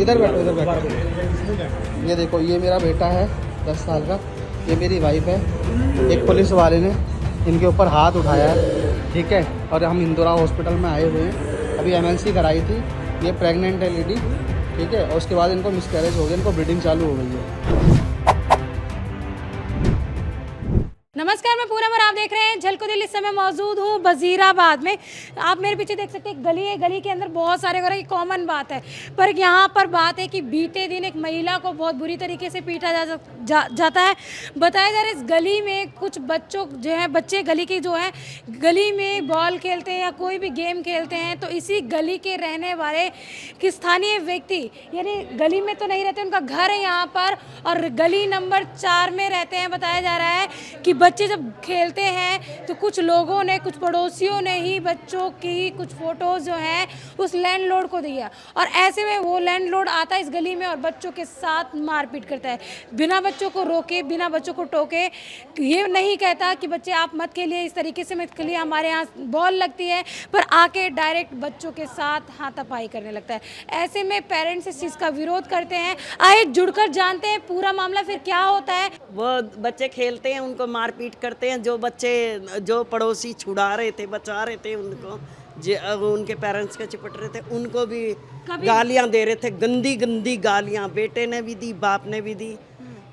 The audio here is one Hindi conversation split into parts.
इधर बैठो, इधर बैठो। ये देखो, ये मेरा बेटा है 10 साल का, ये मेरी वाइफ है। एक पुलिस वाले ने इनके ऊपर हाथ उठाया है, ठीक है। और हम इंदिरा हॉस्पिटल में आए हुए हैं, अभी एमएनसी कराई थी। ये प्रेग्नेंट है लेडी, ठीक है। और उसके बाद इनको मिसकैरेज हो गया, इनको ब्लीडिंग चालू हो गई है। नमस्कार, मैं पूनम और आप देख रहे हैं झलको दिल्ली। इस समय मौजूद हूँ वजीराबाद में। आप मेरे पीछे देख सकते हैं, गली है, गली के अंदर बहुत सारे घर, ये कॉमन बात है। पर यहाँ पर बात है कि बीते दिन एक महिला को बहुत बुरी तरीके से पीटा जाता है। बताया जा रहा है इस गली में कुछ बच्चों जो है, बच्चे गली के जो हैं, गली में बॉल खेलते हैं या कोई भी गेम खेलते हैं, तो इसी गली के रहने वाले कि स्थानीय व्यक्ति, यानी गली में तो नहीं रहते, उनका घर है यहाँ पर और गली नंबर 4 में रहते हैं। बताया जा रहा है कि बच्चे जब खेलते हैं तो कुछ लोगों ने, कुछ पड़ोसियों ने ही बच्चों की कुछ फोटोज़ जो हैं उस लैंडलॉर्ड को दिया, और ऐसे में वो लैंडलॉर्ड आता है इस गली में और बच्चों के साथ मारपीट करता है, बिना बच्चों को रोके, बिना बच्चों को टोके। ये नहीं कहता कि बच्चे आप मत खेलिए, इस तरीके से मत खेलिए, हमारे यहाँ बॉल लगती है, पर आके डायरेक्ट बच्चों के साथ हाथापाई करने लगता है। ऐसे में पेरेंट्स इस चीज़ का विरोध करते हैं। आइए जुड़कर जानते हैं पूरा मामला फिर क्या होता है। वो बच्चे खेलते हैं, उनको मारपीट करते हैं। जो बच्चे, जो पड़ोसी छुड़ा रहे थे, बचा रहे थे उनको, उनके पेरेंट्स के चिपट रहे थे, उनको भी गालियां दे रहे थे, गंदी गंदी गालियां। बेटे ने भी दी, बाप ने भी दी।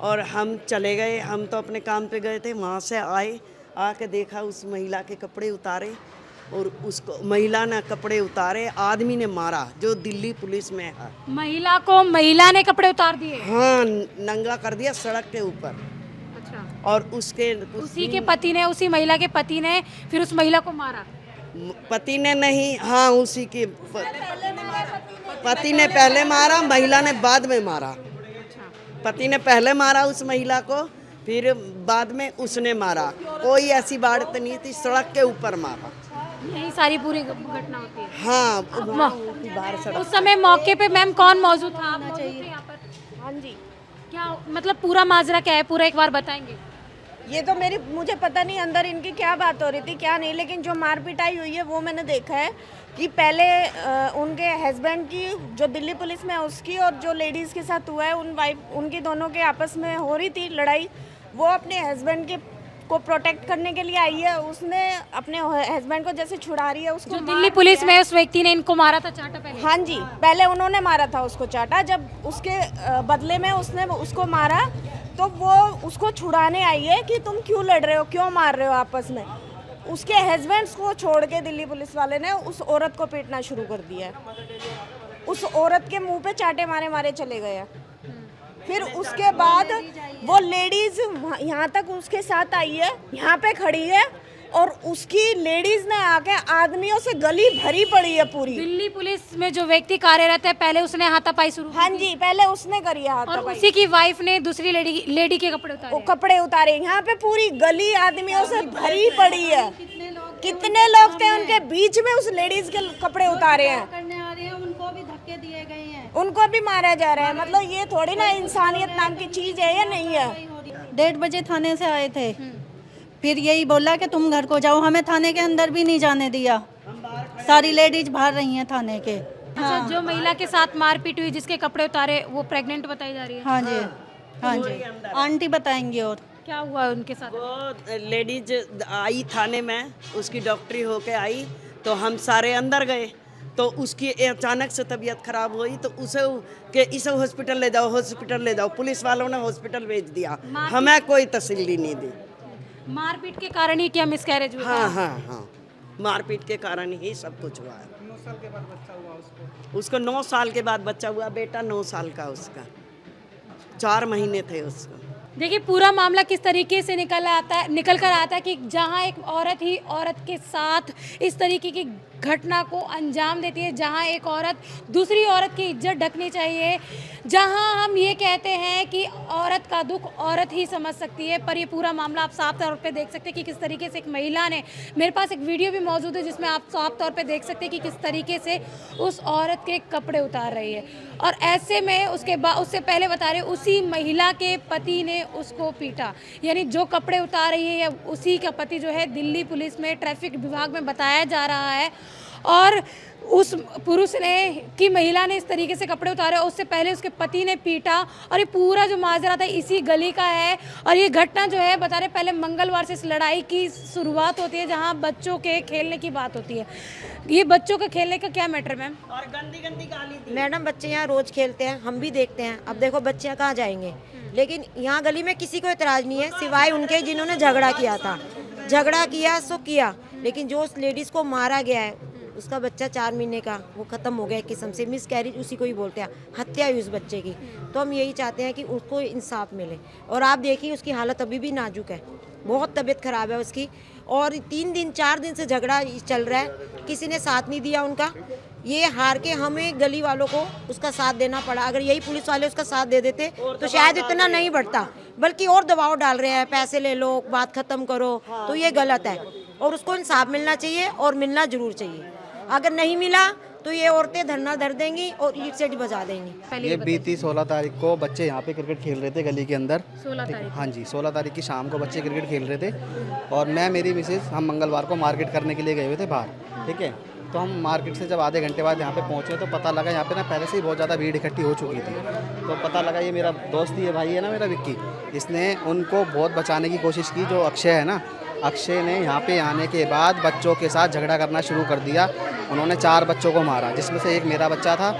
और हम चले गए, हम तो अपने काम पे गए थे, वहाँ से आए, आके देखा उस महिला के कपड़े उतारे और उसको, महिला ने कपड़े उतारे, आदमी ने मारा जो दिल्ली पुलिस में है। महिला को, महिला ने कपड़े उतार दिए? हाँ, नंगा कर दिया सड़क के ऊपर। और उसके उसी के पति ने, उसी महिला के पति ने फिर उस महिला को मारा? पति ने नहीं, हाँ उसी के पति ने पहले मारा, महिला ने बाद में मारा। पति ने पहले मारा उस महिला को, फिर बाद में उसने मारा। कोई ऐसी बात नहीं थी, सड़क के ऊपर मारा। यही सारी पूरी घटना होती है? हाँ, बाहर सड़क। उस समय मौके पे मैम कौन मौजूद था? आप मौजूद थे यहाँ पर? हाँ जी। क्या मतलब पूरा माजरा क्या है, पूरा एक बार बताएंगे? ये तो मुझे पता नहीं अंदर इनकी क्या बात हो रही थी क्या नहीं, लेकिन जो मार पिटाई हुई है वो मैंने देखा है कि पहले उनके हस्बैंड की, जो दिल्ली पुलिस में है उसकी, और जो लेडीज़ के साथ हुआ है उनकी दोनों के आपस में हो रही थी लड़ाई। वो अपने हस्बैंड के को प्रोटेक्ट करने के लिए आई है, उसने अपने हस्बैंड को जैसे छुड़ा रही है उसको। जो दिल्ली पुलिस में उस व्यक्ति ने इनको मारा था, चाटा पहले? हाँ जी, पहले उन्होंने मारा था उसको चाटा, जब उसके बदले में उसने उसको मारा तो वो उसको छुड़ाने आई है कि तुम क्यों लड़ रहे हो, क्यों मार रहे हो आपस में। उसके हस्बैंड्स को छोड़ के दिल्ली पुलिस वाले ने उस औरत को पीटना शुरू कर दिया है। उस औरत के मुंह पे चाटे मारे मारे चले गए। फिर उसके बाद वो लेडीज यहाँ तक उसके साथ आई है, यहाँ पे खड़ी है, और उसकी लेडीज ने आके आदमियों से गली भरी पड़ी है पूरी। दिल्ली पुलिस में जो व्यक्ति कार्यरत है, पहले उसने हाथापाई शुरू? हाँ जी, पहले उसने करी है हाथापाई। और उसी की वाइफ ने दूसरी लेडी के कपड़े उतारे? कपड़े उतारे। यहाँ पे पूरी गली आदमियों से भरी पड़ी है। कितने लोग थे, उनके बीच में उस लेडीज के कपड़े उतारे हैं। उनको भी धक्के दिए गए हैं, उनको भी मारा जा रहा है। मतलब ये थोड़ी ना इंसानियत नाम की चीज है या नहीं है। 1:30 बजे थाने से आए थे, फिर यही बोला कि तुम घर को जाओ, हमें थाने के अंदर भी नहीं जाने दिया। सारी लेडीज बाहर रही हैं थाने के। अच्छा, जो महिला के साथ मारपीट हुई, जिसके कपड़े उतारे, वो प्रेग्नेंट बताई जा रही है? हाँ जी, हाँ जी, आंटी बताएंगी। और क्या हुआ उनके साथ? वो लेडीज आई थाने में, उसकी डॉक्टरी होके आई, तो हम सारे अंदर गए, तो उसकी अचानक से तबीयत खराब हुई, तो इसे हॉस्पिटल ले जाओ, हॉस्पिटल ले जाओ। पुलिस वालों ने हॉस्पिटल भेज दिया, हमें कोई तसल्ली नहीं दी। मारपीट के कारण ही क्या मिसकैरेज हुआ? हाँ हाँ हाँ, मारपीट के कारण ही सब कुछ हुआ है। 9 साल के बाद बच्चा हुआ उसको 9 साल के बाद बच्चा हुआ, बेटा 9 साल का उसका, 4 महीने थे उसको। देखिए पूरा मामला किस तरीके से निकल कर आता है कि जहां एक औरत ही औरत के साथ इस तरीके की घटना को अंजाम देती है, जहां एक औरत दूसरी औरत की इज्जत ढकनी चाहिए, जहां हम ये कहते हैं कि औरत का दुख औरत ही समझ सकती है, पर ये पूरा मामला आप साफ तौर पे देख सकते हैं कि किस तरीके से एक महिला ने, मेरे पास एक वीडियो भी मौजूद है जिसमें आप साफ तौर पे देख सकते हैं कि किस तरीके से उस औरत के कपड़े उतार रही है। और ऐसे में उससे पहले बता रहे, उसी महिला के पति ने उसको पीटा, यानी जो कपड़े उतार रही है या उसी का पति जो है दिल्ली पुलिस में ट्रैफिक विभाग में बताया जा रहा है। और उस पुरुष ने की महिला ने इस तरीके से कपड़े उतारे, उससे पहले उसके पति ने पीटा। और ये पूरा जो माजरा था इसी गली का है। और ये घटना जो है बता रहे पहले मंगलवार से इस लड़ाई की शुरुआत होती है, जहाँ बच्चों के खेलने की बात होती है। ये बच्चों के खेलने का क्या मैटर मैम? और गंदी गंदी गाली दी। मैडम बच्चे यहाँ रोज खेलते हैं, हम भी देखते हैं। अब देखो बच्चे कहाँ जाएंगे, लेकिन यहाँ गली में किसी को इतराज नहीं है सिवाय उनके जिन्होंने झगड़ा किया था। झगड़ा किया सो किया, लेकिन जो उस लेडीज को मारा गया है उसका बच्चा 4 महीने का वो ख़त्म हो गया एक किस्म से। मिस कैरेज उसी को ही बोलते हैं, हत्या हुई उस बच्चे की। तो हम यही चाहते हैं कि उसको इंसाफ मिले। और आप देखिए उसकी हालत अभी भी नाजुक है, बहुत तबीयत ख़राब है उसकी। और 3 दिन 4 दिन से झगड़ा चल रहा है, किसी ने साथ नहीं दिया उनका। ये हार के हमें गली वालों को उसका साथ देना पड़ा। अगर यही पुलिस वाले उसका साथ दे देते तो शायद इतना नहीं बढ़ता, बल्कि और दबाव डाल रहे हैं, पैसे ले लो, बात ख़त्म करो। तो ये गलत है और उसको इंसाफ मिलना चाहिए और मिलना ज़रूर चाहिए। अगर नहीं मिला तो ये औरतें धरना धर देंगी और ईट से बजा देंगी। ये बीती 16 तारीख को बच्चे यहाँ पे क्रिकेट खेल रहे थे गली के अंदर। 16 तारीख? हाँ जी, 16 तारीख की शाम को बच्चे क्रिकेट खेल रहे थे और मैं मेरी मिसेज हम मंगलवार को मार्केट करने के लिए गए हुए थे बाहर। ठीक है, तो हम मार्केट से जब आधे घंटे बाद यहाँ पे पहुँचे तो पता लगा यहाँ पे ना पहले से ही बहुत ज़्यादा भीड़ इकट्ठी हो चुकी थी। तो पता लगा ये मेरा दोस्त ही है, भाई है ना मेरा विक्की, इसने उनको बहुत बचाने की कोशिश की। जो अक्षय है ना, अक्षय ने यहाँ पे आने के बाद बच्चों के साथ झगड़ा करना शुरू कर दिया। उन्होंने 4 बच्चों को मारा, जिसमें से एक मेरा बच्चा था,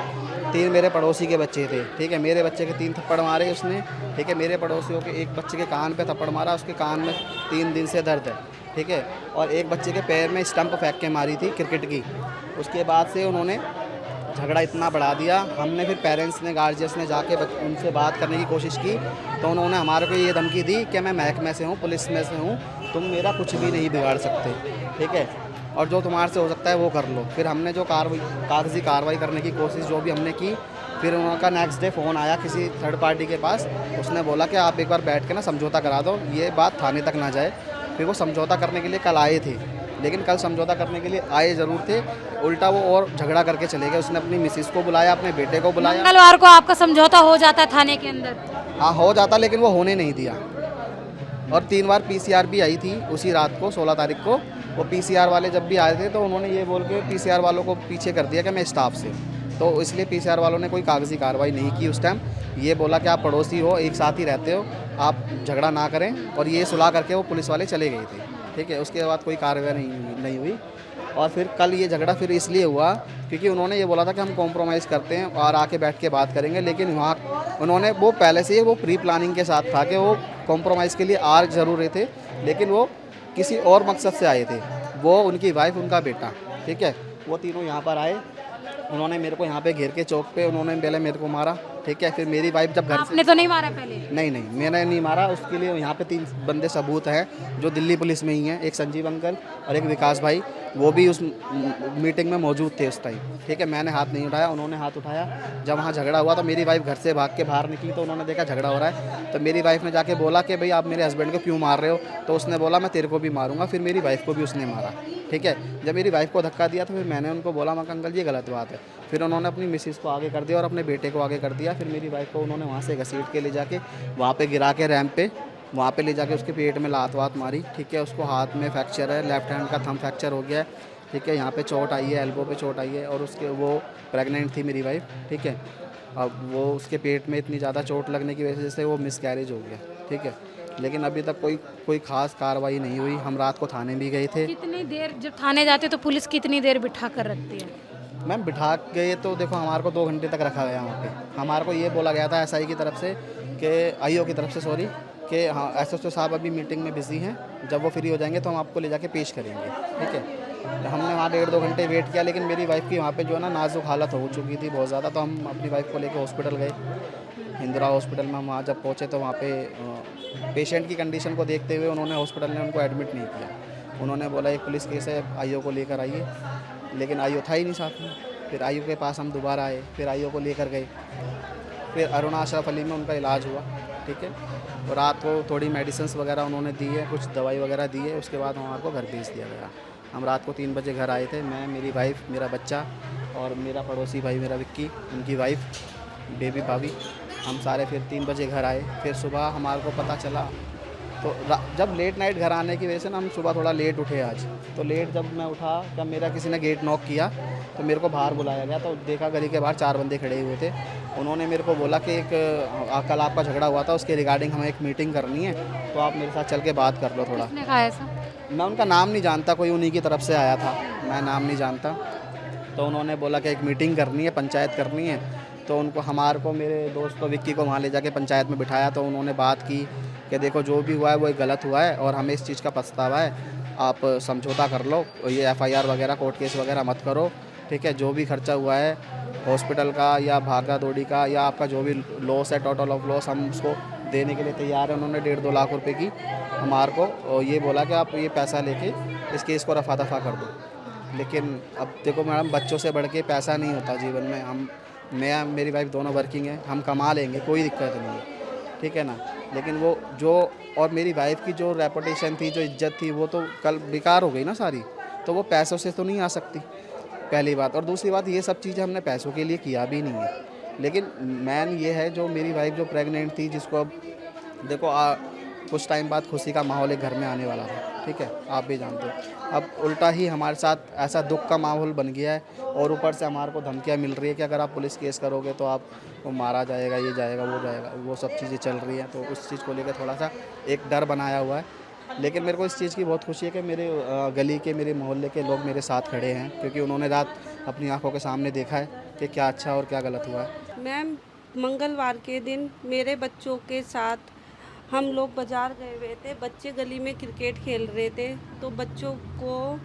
3 मेरे पड़ोसी के बच्चे थे। ठीक है, मेरे बच्चे के 3 थप्पड़ मारे उसने। ठीक है, मेरे पड़ोसियों के एक बच्चे के कान पे थप्पड़ मारा, उसके कान में 3 दिन से दर्द है। ठीक है, और एक बच्चे के पैर में स्टंप फेंक के मारी थी क्रिकेट की। उसके बाद से उन्होंने झगड़ा इतना बढ़ा दिया। हमने फिर पेरेंट्स ने, गार्जियंस ने जाके उनसे बात करने की कोशिश की तो उन्होंने हमारे को ये धमकी दी कि मैं महकमे से हूँ, पुलिस में से हूँ, तुम मेरा कुछ भी नहीं बिगाड़ सकते। ठीक है, और जो तुम्हारे से हो सकता है वो कर लो। फिर हमने जो कागजी कार्रवाई करने की कोशिश जो भी हमने की, फिर उनका नेक्स्ट डे फ़ोन आया किसी थर्ड पार्टी के पास। उसने बोला कि आप एक बार बैठ के ना समझौता करा दो, ये बात थाने तक ना जाए। फिर वो समझौता करने के लिए कल आए थे, लेकिन कल समझौता करने के लिए आए ज़रूर थे, उल्टा वो और झगड़ा करके चले गए। उसने अपनी मिसिस को बुलाया, अपने बेटे को बुलाया। मंगलवार को आपका समझौता हो जाता थाने के अंदर? हाँ हो जाता, लेकिन वो होने नहीं दिया। और 3 बार PCR भी आई थी उसी रात को, 16 तारीख को। वो PCR वाले जब भी आए थे तो उन्होंने ये बोल के PCR वालों को पीछे कर दिया कि मैं स्टाफ से, तो इसलिए PCR वालों ने कोई कागजी कार्रवाई नहीं की उस टाइम। ये बोला कि आप पड़ोसी हो, एक साथ ही रहते हो, आप झगड़ा ना करें, और ये सुलह करके वो पुलिस वाले चले गए थे। ठीक है, उसके बाद कोई कार्रवाई नहीं हुई। और फिर कल ये झगड़ा फिर इसलिए हुआ क्योंकि उन्होंने ये बोला था कि हम कॉम्प्रोमाइज़ करते हैं और आके बैठ के बात करेंगे, लेकिन वहाँ उन्होंने वो पहले से ही वो प्री प्लानिंग के साथ था कि वो कॉम्प्रोमाइज़ के लिए आ ज़रूर रहे थे, लेकिन वो किसी और मकसद से आए थे। वो, उनकी वाइफ, उनका बेटा। ठीक है, वो तीनों यहाँ पर आए, उन्होंने मेरे को यहाँ पे घेर के चौक पे उन्होंने पहले मेरे को मारा। ठीक है, फिर मेरी वाइफ जब घर से, आपने तो नहीं मारा पहले? नहीं, मैंने नहीं मारा। उसके लिए यहाँ पे 3 बंदे सबूत हैं जो दिल्ली पुलिस में ही हैं, एक संजीव अंकल और एक विकास भाई, वो भी उस मीटिंग में मौजूद थे उस टाइम। ठीक है, मैंने हाथ नहीं उठाया, उन्होंने हाथ उठाया। जब वहाँ झगड़ा हुआ तो मेरी वाइफ घर से भाग के बाहर निकली, तो उन्होंने देखा झगड़ा हो रहा है, तो मेरी वाइफ ने जाके बोला कि भाई आप मेरे हस्बैंड को क्यों मार रहे हो, तो उसने बोला मैं तेरे को भी मारूंगा। फिर मेरी वाइफ को भी उसने मारा। ठीक है, जब मेरी वाइफ को धक्का दिया तो फिर मैंने उनको बोला मैं अंकल ये गलत बात है। फिर उन्होंने अपनी मिसिस को आगे कर दिया और अपने बेटे को आगे कर दिया। फिर मेरी वाइफ को उन्होंने वहाँ से घसीट के ले जाके वहाँ पे गिरा के रैंप पे, वहाँ पे ले जाके उसके पेट में लात वात मारी। ठीक है, उसको हाथ में फ्रैक्चर है, लेफ्ट हैंड का थंब फ्रैक्चर हो गया है। ठीक है, यहाँ पे चोट आई है, एल्बो पे चोट आई है, और उसके वो प्रेग्नेंट थी मेरी वाइफ। ठीक है, अब वो उसके पेट में इतनी ज़्यादा चोट लगने की वजह से वो मिसकैरेज हो गया। ठीक है, लेकिन अभी तक कोई खास कार्रवाई नहीं हुई। हम रात को थाने भी गए थे। कितनी देर जब थाने जाते तो पुलिस कितनी देर बिठा कर रखती है? मैम बिठा गए तो देखो हमारे को 2 घंटे तक रखा गया वहाँ पे। हमारे को ये बोला गया था SI की तरफ से कि IO की तरफ से सॉरी, कि हाँ SSO साहब अभी मीटिंग में बिजी हैं, जब वो फ्री हो जाएंगे तो हम आपको ले जाके पेश करेंगे। ठीक है, तो हमने वहाँ 1.5-2 घंटे वेट किया, लेकिन मेरी वाइफ की वहाँ पे जो है ना नाजुक हालत हो चुकी थी बहुत ज़्यादा। तो हम अपनी वाइफ को लेकर हॉस्पिटल गए, इंदिरा हॉस्पिटल में। हम वहाँ जब पहुँचे तो वहाँ पे पेशेंट की कंडीशन को देखते हुए उन्होंने हॉस्पिटल ने उनको एडमिट नहीं किया। उन्होंने बोला एक पुलिस केस है, IO को लेकर आइए, लेकिन IO था ही नहीं साथ में। फिर IO के पास हम दोबारा आए, फिर IO को लेकर गए। फिर अरुणा अशरफ अली में उनका इलाज हुआ। ठीक है, और रात को थोड़ी मेडिसिन्स वगैरह उन्होंने दी है, कुछ दवाई वगैरह दी है। उसके बाद हमारे को घर भेज दिया गया। हम रात को 3 बजे घर आए थे, मैं, मेरी वाइफ, मेरा बच्चा और मेरा पड़ोसी भाई मेरा विक्की, उनकी वाइफ, बेबी भाभी, हम सारे फिर 3 बजे घर आए। फिर सुबह हमारे को पता चला तो जब लेट नाइट घर आने की वजह से ना हम सुबह थोड़ा लेट उठे आज। तो लेट जब मैं उठा, तब मेरा किसी ने गेट नॉक किया, तो मेरे को बाहर बुलाया गया। तो देखा गली के बाहर 4 बंदे खड़े हुए थे। उन्होंने मेरे को बोला कि कल आपका झगड़ा हुआ था, उसके रिगार्डिंग हमें एक मीटिंग करनी है, तो आप मेरे साथ चल के बात कर लो थोड़ा। किसने कहा ऐसा? मैं उनका नाम नहीं जानता, कोई उन्हीं की तरफ से आया था, मैं नाम नहीं जानता। तो उन्होंने बोला कि एक मीटिंग करनी है, पंचायत करनी है। तो उनको हमारे को, मेरे दोस्त को विक्की को वहाँ ले जाके पंचायत में बिठाया। तो उन्होंने बात की कि देखो जो भी हुआ है वो एक गलत हुआ है और हमें इस चीज़ का पछतावा है, आप समझौता कर लो, ये एफआईआर वगैरह कोर्ट केस वगैरह मत करो, ठीक है। जो भी खर्चा हुआ है हॉस्पिटल का या भागा दौड़ी का या आपका जो भी लॉस है, टोटल ऑफ लॉस, हम उसको देने के लिए तैयार है। उन्होंने 1.5-2 लाख रुपए की हमारे को और ये बोला कि आप ये पैसा लेके इस केस को रफा दफा कर दो। लेकिन अब देखो मैडम, बच्चों से बढ़ के पैसा नहीं होता जीवन में। मैं मेरी वाइफ दोनों वर्किंग है, हम कमा लेंगे, कोई दिक्कत नहीं है, ठीक है ना। लेकिन वो जो और मेरी वाइफ की जो रेपुटेशन थी, जो इज्जत थी, वो तो कल बेकार हो गई ना सारी। तो वो पैसों से तो नहीं आ सकती, पहली बात। और दूसरी बात, ये सब चीज़ें हमने पैसों के लिए किया भी नहीं है। लेकिन मैन ये है, जो मेरी वाइफ जो प्रेग्नेंट थी, जिसको अब देखो कुछ टाइम बाद खुशी का माहौल एक घर में आने वाला था, ठीक है, आप भी जानते हो। अब उल्टा ही हमारे साथ ऐसा दुख का माहौल बन गया है और ऊपर से हमारे को धमकियाँ मिल रही है कि अगर आप पुलिस केस करोगे तो आपको मारा जाएगा, ये जाएगा, वो जाएगा, वो सब चीज़ें चल रही हैं। तो उस चीज़ को लेकर थोड़ा सा एक डर बनाया हुआ है। लेकिन मेरे को इस चीज़ की बहुत खुशी है कि मेरे गली के, मेरे मोहल्ले के लोग मेरे साथ खड़े हैं, क्योंकि उन्होंने रात अपनी आंखों के सामने देखा है कि क्या अच्छा और क्या गलत हुआ है। मैम, मंगलवार के दिन मेरे बच्चों के साथ हम लोग बाज़ार गए हुए थे। बच्चे गली में क्रिकेट खेल रहे थे, तो बच्चों को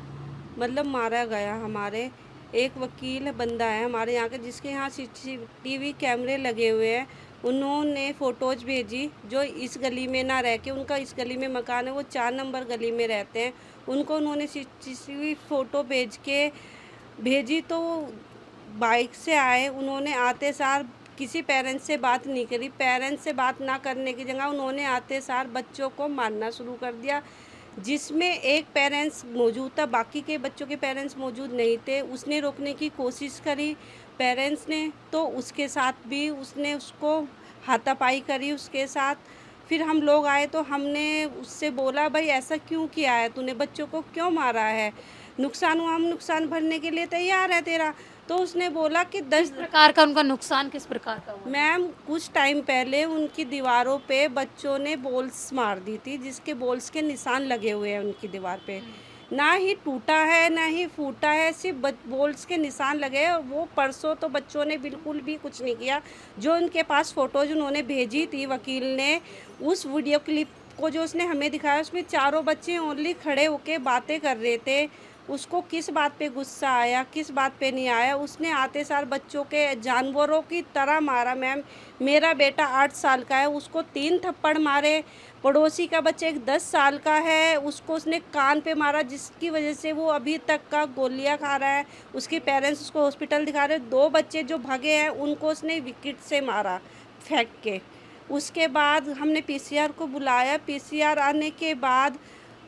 मतलब मारा गया। हमारे एक वकील बंदा है हमारे यहाँ के, जिसके यहाँ CCTV कैमरे लगे हुए हैं। उन्होंने फ़ोटोज़ भेजी, जो इस गली में ना रह के, उनका इस गली में मकान है, वो 4 नंबर गली में रहते हैं। उनको उन्होंने CCTV फ़ोटो भेजी तो बाइक से आए। उन्होंने आते सार किसी पेरेंट्स से बात नहीं करी। पेरेंट्स से बात ना करने की जगह उन्होंने आते सार बच्चों को मारना शुरू कर दिया, जिसमें एक पेरेंट्स मौजूद था, बाकी के बच्चों के पेरेंट्स मौजूद नहीं थे। उसने रोकने की कोशिश करी पेरेंट्स ने, तो उसके साथ भी उसने उसको हाथापाई करी उसके साथ। फिर हम लोग आए तो हमने उससे बोला, भाई ऐसा क्यों किया है तूने, बच्चों को क्यों मारा है, नुकसान हुआ, हम नुकसान भरने के लिए तैयार है तेरा। तो उसने बोला कि 10 प्रकार का उनका नुकसान किस प्रकार का हुआ? मैम, कुछ टाइम पहले उनकी दीवारों पे बच्चों ने बॉल्स मार दी थी, जिसके बॉल्स के निशान लगे हुए हैं उनकी दीवार पे। ना ही टूटा है ना ही फूटा है, सिर्फ बॉल्स के निशान लगे हैं। और वो परसों तो बच्चों ने बिल्कुल भी कुछ नहीं किया। जो उनके पास फ़ोटोज़ उन्होंने भेजी थी वकील ने, उस वीडियो क्लिप को जो उसने हमें दिखाया, उसमें चारों बच्चे ओनली खड़े होके बातें कर रहे थे। उसको किस बात पे गुस्सा आया, किस बात पे नहीं आया, उसने आते साल बच्चों के जानवरों की तरह मारा। मैम, मेरा बेटा 8 साल का है, उसको 3 थप्पड़ मारे। पड़ोसी का बच्चा एक 10 साल का है, उसको उसने कान पे मारा, जिसकी वजह से वो अभी तक का गोलियां खा रहा है। उसके पेरेंट्स उसको हॉस्पिटल दिखा रहे। 2 बच्चे जो भागे हैं उनको उसने विकेट से मारा फेंक के। उसके बाद हमने PCR को बुलाया। PCR आने के बाद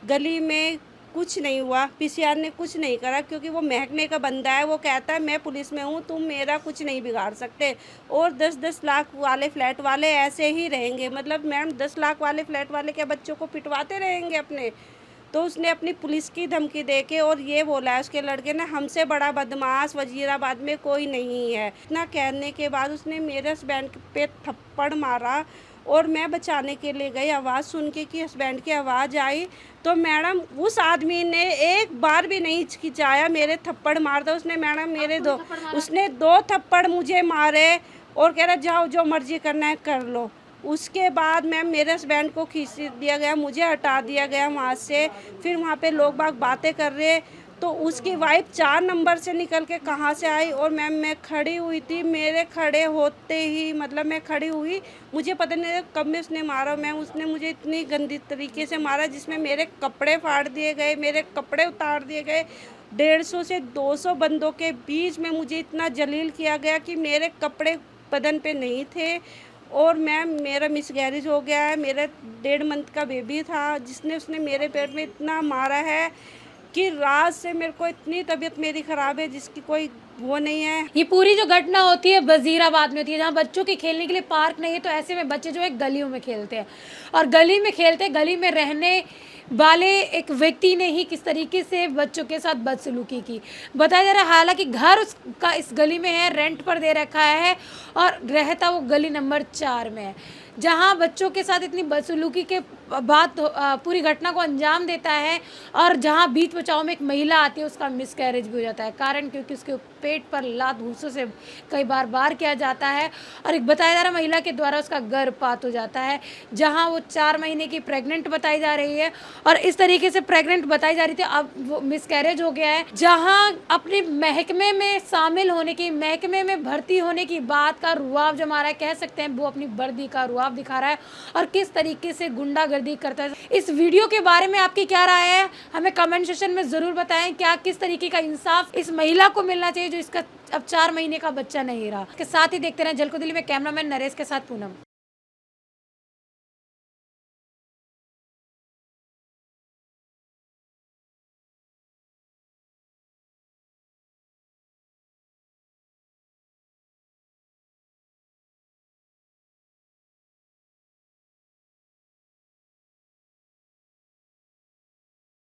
गली में कुछ नहीं हुआ। PCR ने कुछ नहीं करा, क्योंकि वो महकमे का बंदा है। वो कहता है मैं पुलिस में हूँ, तुम मेरा कुछ नहीं बिगाड़ सकते। और 10-10 लाख वाले फ्लैट वाले ऐसे ही रहेंगे। मतलब मैम, 10 लाख वाले फ्लैट वाले क्या बच्चों को पिटवाते रहेंगे अपने? तो उसने अपनी पुलिस की धमकी दे के और ये बोला है उसके लड़के ने, हमसे बड़ा बदमाश वजीराबाद में कोई नहीं है। इतना कहने के बाद उसने मेरे हस्बैंड पे थप्पड़ मारा और मैं बचाने के लिए गई। आवाज़ सुन के कि हस्बैंड की आवाज़ आई, तो मैडम उस आदमी ने एक बार भी नहीं हिचकिचाया, मेरे थप्पड़ मार दो। उसने मैडम उसने 2 थप्पड़ मुझे मारे और कह रहा जाओ जो मर्जी करना है कर लो। उसके बाद मैम मेरे हस्बैंड को खींच दिया गया, मुझे हटा दिया गया वहाँ से। फिर वहाँ पे लोग बाग बातें कर रहे, तो उसकी वाइफ 4 नंबर से निकल के कहाँ से आई। और मैम मैं खड़ी हुई थी, मेरे खड़े होते ही मतलब मैं खड़ी हुई, मुझे पता नहीं कब में उसने मारा। मैम, उसने मुझे इतनी गंदी तरीके से मारा जिसमें मेरे कपड़े फाड़ दिए गए, मेरे कपड़े उतार दिए गए। 150 से 200 बंदों के बीच में मुझे इतना जलील किया गया कि मेरे कपड़े बदन पे नहीं थे। और मैम मेरा मिसगैरेज हो गया है। मेरा 1.5 मंथ का बेबी था, जिसने उसने मेरे पेट में इतना मारा है कि रात से मेरे को इतनी तबीयत मेरी ख़राब है जिसकी कोई वो नहीं है। ये पूरी जो घटना होती है वजीराबाद में होती है, जहाँ बच्चों के खेलने के लिए पार्क नहीं है, तो ऐसे में बच्चे जो है गलियों में खेलते हैं, और गली में खेलते हैं, गली में रहने वाले एक व्यक्ति ने ही किस तरीके से बच्चों के साथ बदसलूकी की। बताया जा रहा है हालांकि घर उसका इस गली में है, रेंट पर दे रखा है, और रहता वो गली नंबर 4 में है, जहां बच्चों के साथ इतनी बदसलूकी के बाद पूरी घटना को अंजाम देता है, और जहां बीच बचाव में एक महिला आती है, उसका मिसकैरेज भी हो जाता है। कारण क्योंकि उसके पेट पर लात घूंसों से कई बार किया जाता है, और एक बताया जा रहा महिला के द्वारा उसका गर्भपात हो जाता है, जहां वो 4 महीने की प्रेग्नेंट बताई जा रही है, और इस तरीके से प्रेग्नेंट बताई जा रही थी, अब वो मिसकैरेज हो गया है। जहां अपने महकमे में शामिल होने की, महकमे में भर्ती होने की बात का रुआब जमा रहा है, कह सकते हैं वो अपनी वर्दी का रुआब दिखा रहा है, और किस तरीके से गुंडागर्दी करता है। इस वीडियो के बारे में आपकी क्या राय है, हमें कमेंट सेक्शन में जरूर बताएं। क्या किस तरीके का इंसाफ इस महिला को मिलना चाहिए जो इसका अब 4 महीने का बच्चा नहीं रहा। के साथ ही देखते रहें झलको दिल्ली में कैमरामैन नरेश के साथ पूनम।